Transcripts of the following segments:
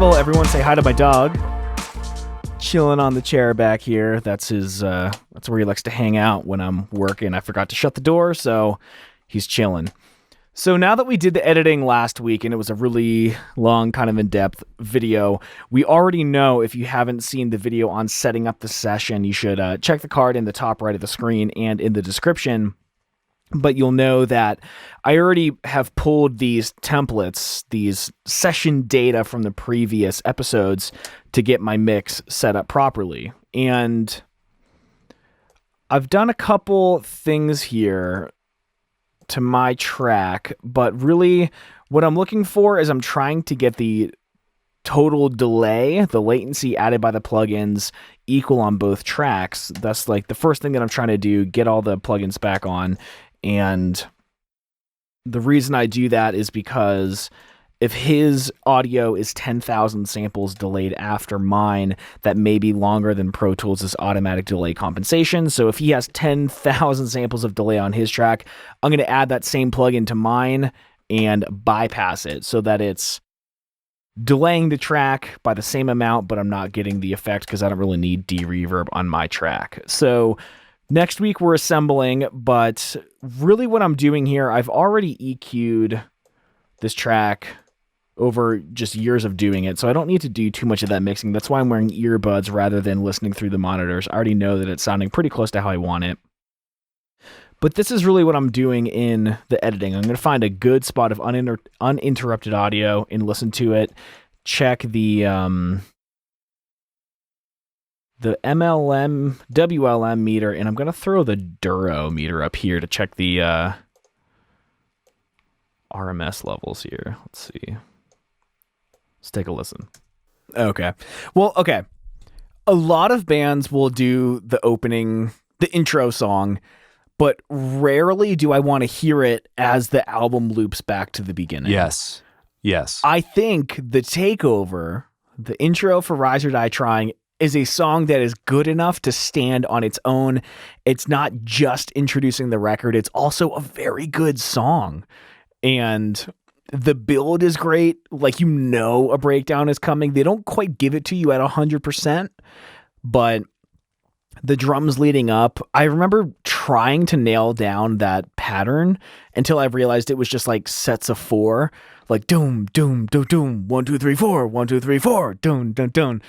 of all, everyone say hi to my dog. Chilling on the chair back here. That's his. That's where he likes to hang out when I'm working. I forgot to shut the door, so he's chilling. So now that we did the editing last week, and it was a really long, kind of in-depth video, we already know, if you haven't seen the video on setting up the session, you should check the card in the top right of the screen and in the description. But you'll know that I already have pulled these templates, these session data from the previous episodes to get my mix set up properly. And I've done a couple things here to my track, but really what I'm looking for is I'm trying to get the total delay, the latency added by the plugins, equal on both tracks. That's like the first thing that I'm trying to do, get all the plugins back on. And the reason I do that is because if his audio is 10,000 samples delayed after mine, that may be longer than Pro Tools' automatic delay compensation. So if he has 10,000 samples of delay on his track, I'm going to add that same plugin to mine and bypass it so that it's delaying the track by the same amount, but I'm not getting the effect because I don't really need de-reverb on my track. So next week we're assembling, but really what I'm doing here, I've already EQ'd this track over just years of doing it, so I don't need to do too much of that mixing. That's why I'm wearing earbuds rather than listening through the monitors. I already know that it's sounding pretty close to how I want it. But this is really what I'm doing in the editing. I'm going to find a good spot of uninterrupted audio and listen to it, check the MLM, WLM meter, and I'm going to throw the Duro meter up here to check the RMS levels here. Let's see. Let's take a listen. Okay. Well, okay. A lot of bands will do the opening, the intro song, but rarely do I want to hear it as the album loops back to the beginning. Yes. I think The Takeover, the intro for Rise or Die Trying, is a song that is good enough to stand on its own. It's not just introducing the record. It's also a very good song. And the build is great. Like, you know, a breakdown is coming. They don't quite give it to you at 100%, but the drums leading up, I remember trying to nail down that pattern until I realized it was just like sets of 4, like doom, doom, doom, doom, 1, 2, 3, 4, 1, 2, 3, 4, doom, doom, doom.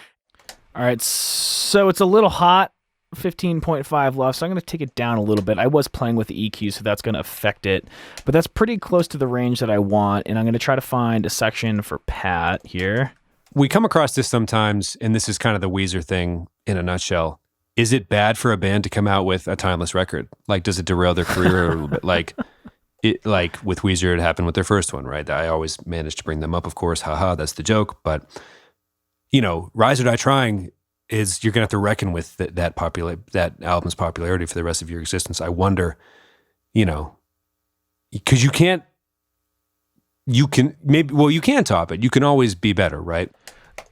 All right, so it's a little hot, 15.5 left, so I'm going to take it down a little bit. I was playing with the EQ, so that's going to affect it, but that's pretty close to the range that I want, and I'm going to try to find a section for Pat here. We come across this sometimes, and this is kind of the Weezer thing in a nutshell. Is it bad for a band to come out with a timeless record? Like, does it derail their career a little bit? Like with Weezer, it happened with their first one, right? I always manage to bring them up, of course. Haha, that's the joke. But, you know, Rise or Die Trying is, you're going to have to reckon with that album's popularity for the rest of your existence. I wonder, you know, because you can top it. You can always be better, right?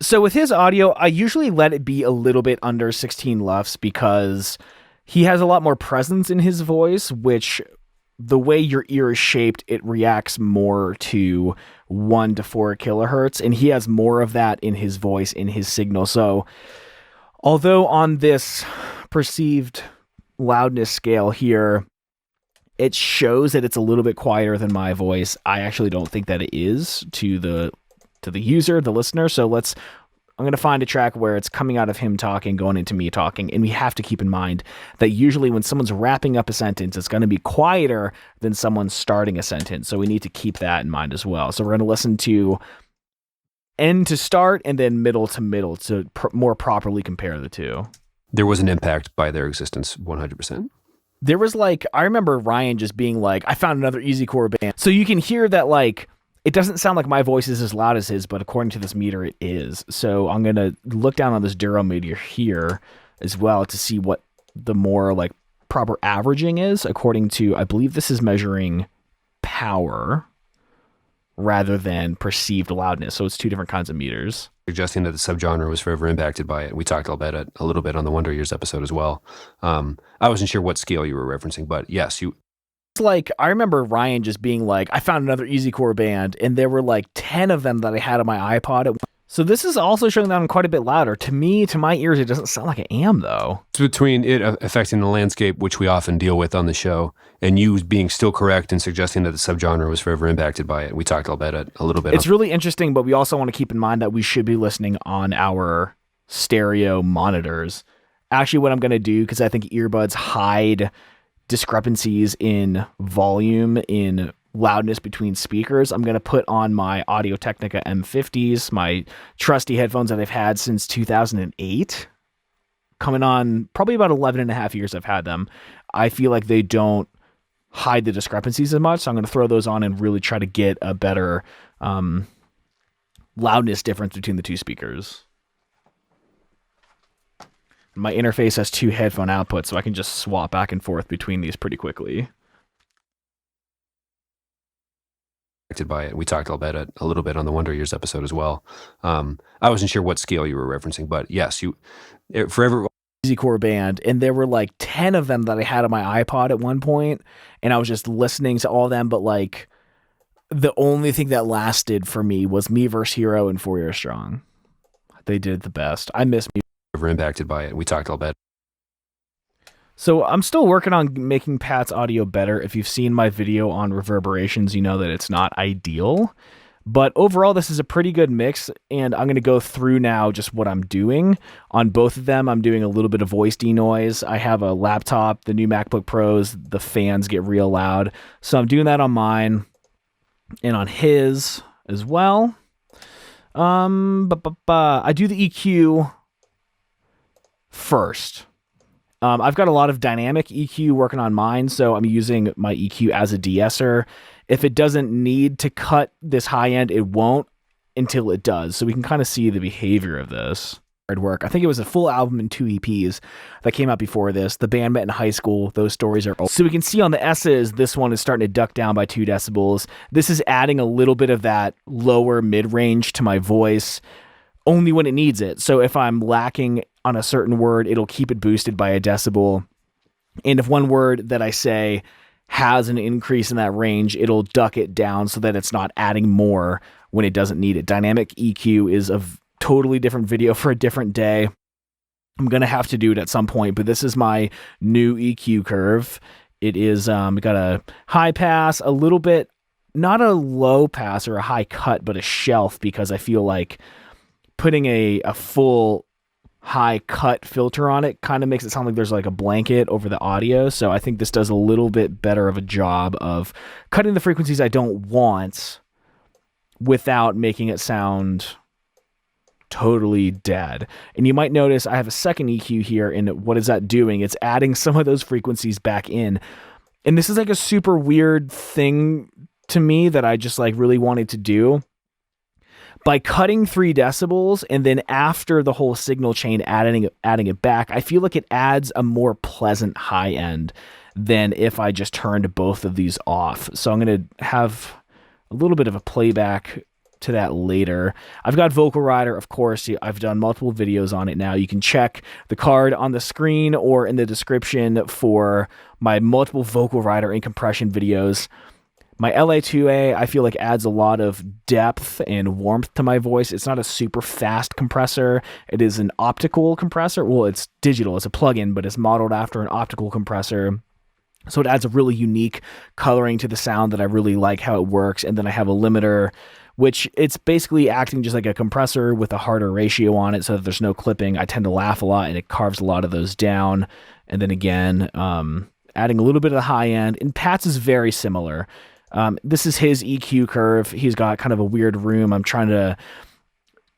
So with his audio, I usually let it be a little bit under 16 LUFS because he has a lot more presence in his voice, which the way your ear is shaped, it reacts more to 1 to 4 kilohertz, and he has more of that in his voice, in his signal. So although on this perceived loudness scale here, it shows that it's a little bit quieter than my voice, I actually don't think that it is to the user, the listener. So I'm going to find a track where it's coming out of him talking, going into me talking. And we have to keep in mind that usually when someone's wrapping up a sentence, it's going to be quieter than someone starting a sentence. So we need to keep that in mind as well. So we're going to listen to end to start and then middle to middle to more properly compare the two. There was an impact by their existence, 100%. There was I remember Ryan just being like, I found another easy core band. So you can hear that it doesn't sound like my voice is as loud as his, but according to this meter, it is. So I'm going to look down on this Duro meter here as well to see what the more proper averaging is, according to, I believe this is measuring power rather than perceived loudness. So it's 2 different kinds of meters. Suggesting that the subgenre was forever impacted by it. We talked about it a little bit on the Wonder Years episode as well. I wasn't sure what scale you were referencing, but yes, I remember Ryan just being like, I found another easy core band, and there were 10 of them that I had on my iPod. So this is also showing that I'm quite a bit louder. To me, to my ears, it doesn't sound like I am, though. It's between it affecting the landscape, which we often deal with on the show, and you being still correct and suggesting that the subgenre was forever impacted by it. We talked about it a little bit. It's really interesting, but we also want to keep in mind that we should be listening on our stereo monitors. Actually, what I'm going to do, because I think earbuds hide discrepancies in volume, in loudness between speakers, I'm going to put on my Audio-Technica M50s, my trusty headphones that I've had since 2008. Coming on probably about 11 and a half years I've had them. I feel like they don't hide the discrepancies as much, so I'm going to throw those on and really try to get a better loudness difference between the two speakers. My interface has 2 headphone outputs, so I can just swap back and forth between these pretty quickly. By it. We talked about it a little bit on the Wonder Years episode as well. I wasn't sure what scale you were referencing, but yes, forever Easy core band, and there were like 10 of them that I had on my iPod at one point, and I was just listening to all of them, but like the only thing that lasted for me was Me vs. Hero and 4 Year Strong. They did the best. I miss me. Forever impacted by it. We talked about it. So I'm still working on making Pat's audio better. If you've seen my video on reverberations, you know that it's not ideal. But overall, this is a pretty good mix, and I'm going to go through now just what I'm doing. On both of them, I'm doing a little bit of voice denoise. I have a laptop, the new MacBook Pros, the fans get real loud. So I'm doing that on mine and on his as well. I do the EQ first. I've got a lot of dynamic EQ working on mine, so I'm using my EQ as a de-esser. If it doesn't need to cut this high end, it won't until it does. So we can kind of see the behavior of this. Hard work. I think it was a full album and 2 EPs that came out before this. The band met in high school. Those stories are old. So we can see on the S's, this one is starting to duck down by 2 decibels. This is adding a little bit of that lower mid-range to my voice, only when it needs it. So if I'm lacking on a certain word, it'll keep it boosted by a decibel. And if one word that I say has an increase in that range, it'll duck it down so that it's not adding more when it doesn't need it. Dynamic EQ is a totally different video for a different day. I'm going to have to do it at some point, but this is my new EQ curve. It is got a high pass, a little bit, not a low pass or a high cut, but a shelf, because I feel like putting a full high cut filter on it kind of makes it sound like there's like a blanket over the audio. So I think this does a little bit better of a job of cutting the frequencies I don't want without making it sound totally dead. And you might notice I have a second EQ here, and what is that doing? It's adding some of those frequencies back in. And this is like a super weird thing to me that I just like really wanted to do. By cutting 3 decibels and then after the whole signal chain adding it back, I feel like it adds a more pleasant high end than if I just turned both of these off. So I'm going to have a little bit of a playback to that later. I've got Vocal Rider, of course. I've done multiple videos on it now. You can check the card on the screen or in the description for my multiple Vocal Rider and compression videos. My LA2A, I feel like adds a lot of depth and warmth to my voice. It's not a super fast compressor. It is an optical compressor. Well, it's digital. It's a plugin, but it's modeled after an optical compressor. So it adds a really unique coloring to the sound that I really like how it works. And then I have a limiter, which it's basically acting just like a compressor with a harder ratio on it so that there's no clipping. I tend to laugh a lot, and it carves a lot of those down. And then again, adding a little bit of the high end. And Pat's is very similar. This is his EQ curve. He's got kind of a weird room. I'm trying to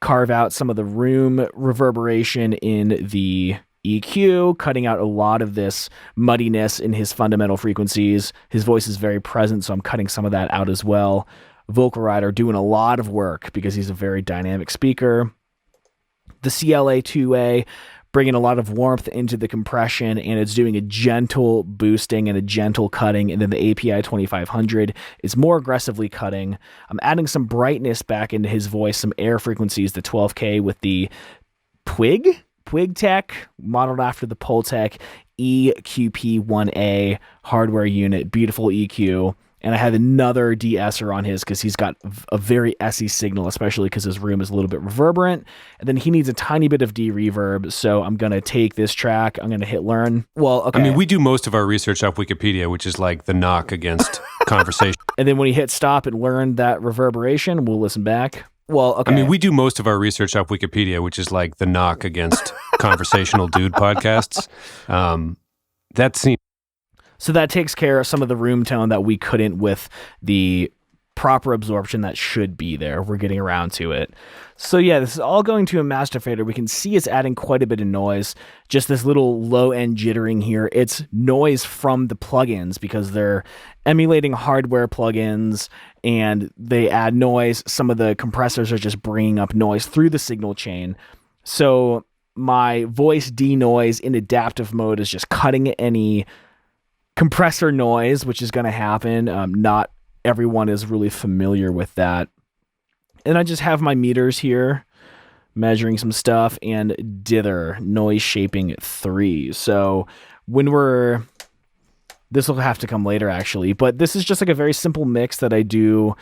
carve out some of the room reverberation in the EQ, cutting out a lot of this muddiness in his fundamental frequencies. His voice is very present, so I'm cutting some of that out as well. Vocal Rider doing a lot of work because he's a very dynamic speaker. The CLA2A bringing a lot of warmth into the compression, and it's doing a gentle boosting and a gentle cutting. And then the API 2500 is more aggressively cutting. I'm adding some brightness back into his voice, some air frequencies, the 12K with the Twig Tech, modeled after the Pultec EQP1A hardware unit. Beautiful EQ. And I had another de-esser on his because he's got a very essy signal, especially because his room is a little bit reverberant. And then he needs a tiny bit of de-reverb. So I'm going to take this track. I'm going to hit learn. Well, okay. I mean, we do most of our research off Wikipedia, which is like the knock against conversation. And then when you hit stop and learn that reverberation, we'll listen back. Well, okay. I mean, we do most of our research off Wikipedia, which is like the knock against conversational dude podcasts. That seems... So that takes care of some of the room tone that we couldn't with the proper absorption that should be there. We're getting around to it. So yeah, this is all going to a master fader. We can see it's adding quite a bit of noise. Just this little low end jittering here. It's noise from the plugins because they're emulating hardware plugins and they add noise. Some of the compressors are just bringing up noise through the signal chain. So my voice denoise in adaptive mode is just cutting any compressor noise, which is going to happen. Not everyone is really familiar with that. And I just have my meters here measuring some stuff and dither noise shaping 3. So when this will have to come later actually, but this is just like a very simple mix that I do.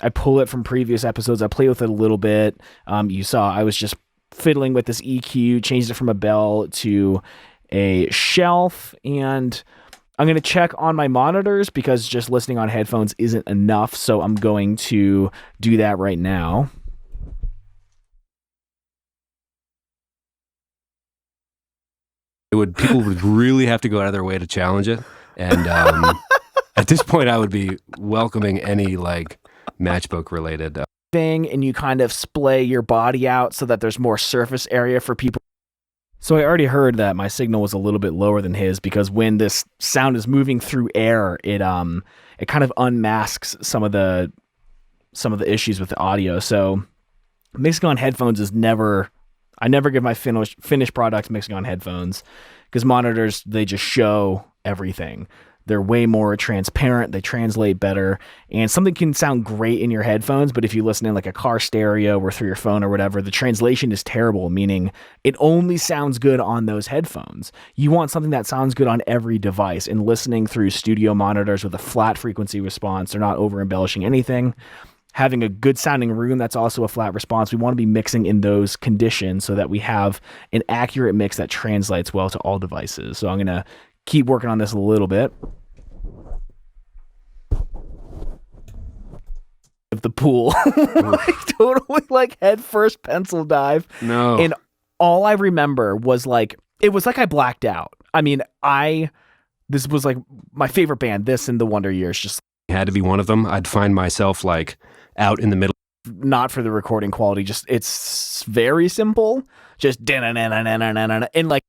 I pull it from previous episodes. I play with it a little bit. You saw I was just fiddling with this EQ, changed it from a bell to a shelf, and I'm going to check on my monitors because just listening on headphones isn't enough, so I'm going to do that right now. People would really have to go out of their way to challenge it, and at this point, I would be welcoming any like matchbook related thing, and you kind of splay your body out so that there's more surface area for people. So I already heard that my signal was a little bit lower than his because when this sound is moving through air, it kind of unmasks some of the issues with the audio. So mixing on headphones I never give my finished product mixing on headphones because monitors, they just show everything. They're way more transparent. They translate better. And something can sound great in your headphones, but if you listen in like a car stereo or through your phone or whatever, the translation is terrible, meaning it only sounds good on those headphones. You want something that sounds good on every device. And listening through studio monitors with a flat frequency response, they're not over embellishing anything. Having a good sounding room that's also a flat response, we want to be mixing in those conditions so that we have an accurate mix that translates well to all devices. So I'm going to keep working on this a little bit. Of the pool. Like, totally like head first pencil dive. No. And all I remember was like, it was like I blacked out. I mean, this was like my favorite band, this and the Wonder Years. Just had to be one of them. I'd find myself like out in the middle. Not for the recording quality, just it's very simple. Just and like.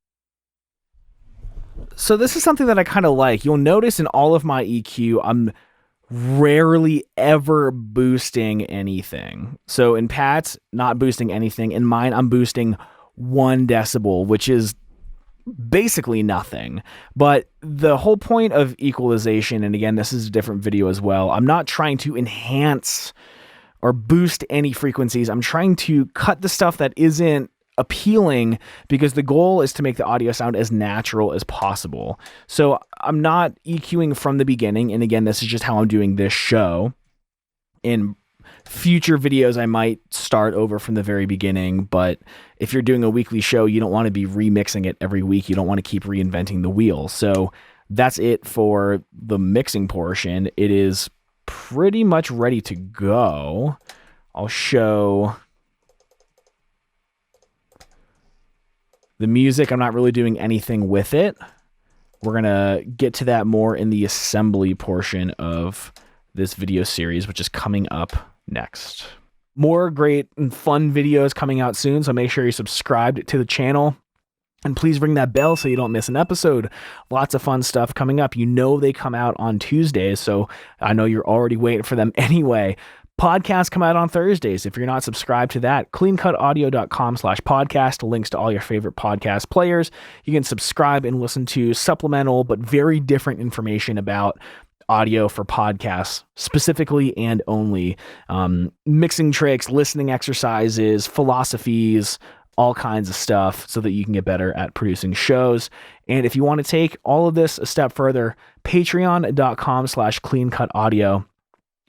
So this is something that I kind of like. You'll notice in all of my EQ, I'm rarely ever boosting anything. So in Pat's, not boosting anything. In mine, I'm boosting 1 decibel, which is basically nothing. But the whole point of equalization, and again, this is a different video as well, I'm not trying to enhance or boost any frequencies. I'm trying to cut the stuff that isn't appealing because the goal is to make the audio sound as natural as possible. So I'm not EQing from the beginning. And again, this is just how I'm doing this show. In future videos, I might start over from the very beginning, but if you're doing a weekly show, you don't want to be remixing it every week. You don't want to keep reinventing the wheel. So that's it for the mixing portion. It is pretty much ready to go. I'll show the music. I'm not really doing anything with it. We're going to get to that more in the assembly portion of this video series, which is coming up next. More great and fun videos coming out soon, so make sure you're subscribed to the channel. And please ring that bell so you don't miss an episode. Lots of fun stuff coming up. You know they come out on Tuesdays, so I know you're already waiting for them anyway. Podcasts come out on Thursdays. If you're not subscribed to that, cleancutaudio.com/podcast, links to all your favorite podcast players. You can subscribe and listen to supplemental but very different information about audio for podcasts specifically and only. Mixing tricks, listening exercises, philosophies, all kinds of stuff so that you can get better at producing shows. And if you want to take all of this a step further, patreon.com/cleancutaudio.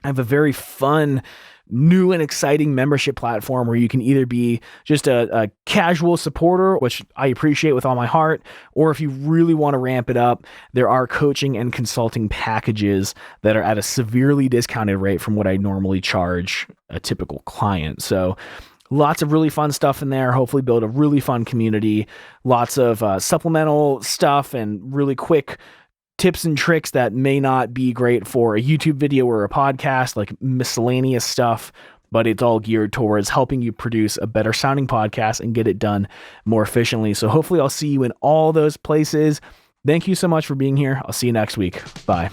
I have a very fun, new and exciting membership platform where you can either be just a casual supporter, which I appreciate with all my heart, or if you really want to ramp it up, there are coaching and consulting packages that are at a severely discounted rate from what I normally charge a typical client. So lots of really fun stuff in there. Hopefully build a really fun community, lots of supplemental stuff and really quick tips and tricks that may not be great for a YouTube video or a podcast, like miscellaneous stuff, but it's all geared towards helping you produce a better sounding podcast and get it done more efficiently. So hopefully I'll see you in all those places. Thank you so much for being here. I'll see you next week. Bye.